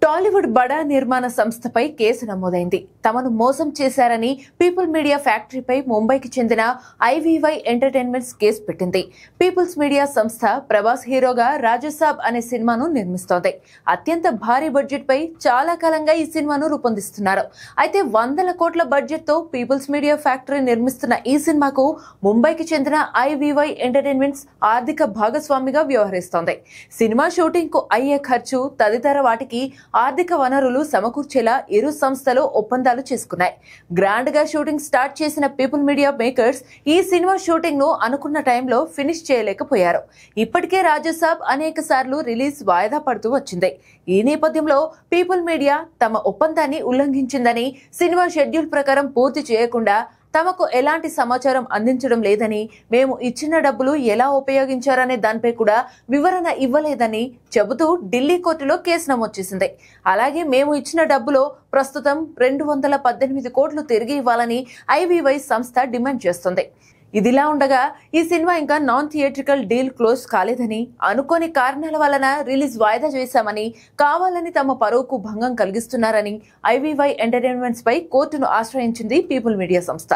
టాలీవుడ్ బడా నిర్మాణ సంస్థపై కేసు నమోదైంది. తమను మోసం చేశారని పీపుల్ మీడియా ఫ్యాక్టరీపై ముంబైకి చెందిన ఐవీవై ఎంటర్టైన్మెంట్స్ కేసు పెట్టింది. పీపుల్స్ మీడియా సంస్థ ప్రభాస్ హీరోగా రాజసాబ్ అనే సినిమాను నిర్మిస్తోంది. అత్యంత భారీ బడ్జెట్ పై చాలా కాలంగా ఈ సినిమాను రూపొందిస్తున్నారు. అయితే 100 కోట్ల బడ్జెట్ తో పీపుల్స్ మీడియా ఫ్యాక్టరీ నిర్మిస్తున్న ఈ సినిమాకు ముంబైకి చెందిన ఐవీవై ఎంటర్టైన్మెంట్స్ ఆర్థిక భాగస్వామిగా వ్యవహరిస్తోంది. సినిమా షూటింగ్ కు అయ్యే ఖర్చు తదితర వాటికి ఆర్థిక వనరులు సమకూర్చేలా ఇరు సంస్థలు ఒప్పందాలు చేసుకున్నాయి. గ్రాండ్ గా షూటింగ్ స్టార్ట్ చేసిన పీపుల్ మీడియా మేకర్స్ ఈ సినిమా షూటింగ్ ను అనుకున్న టైంలో ఫినిష్ చేయలేకపోయారు. ఇప్పటికే రాజసాబ్ అనేక సార్లు రిలీజ్ వాయిదా పడుతూ వచ్చింది. ఈ నేపథ్యంలో పీపుల్ మీడియా తమ ఒప్పందాన్ని ఉల్లంఘించిందని, సినిమా షెడ్యూల్ ప్రకారం పూర్తి చేయకుండా తమకు ఎలాంటి సమాచారం అందించడం లేదని, మేము ఇచ్చిన డబ్బులు ఎలా ఉపయోగించారనే దానిపై కూడా వివరణ ఇవ్వలేదని చెబుతూ ఢిల్లీ కోర్టులో కేసు నమోదు చేసింది. అలాగే మేము ఇచ్చిన డబ్బులో ప్రస్తుతం 218 కోట్లు తిరిగి ఇవ్వాలని ఐవీవై సంస్థ డిమాండ్ చేస్తుంది. ఇదిలా ఉండగా ఈ సినిమా ఇంకా నాన్ థియేట్రికల్ డీల్ క్లోజ్ కాలేదని, అనుకోని కారణాల వలన రిలీజ్ వాయిదా చేశామని, కావాలని తమ పరువుకు భంగం కలిగిస్తున్నారని ఐవీవై ఎంటర్టైన్మెంట్స్ పై కోర్టును ఆశ్రయించింది పీపుల్ మీడియా సంస్థ.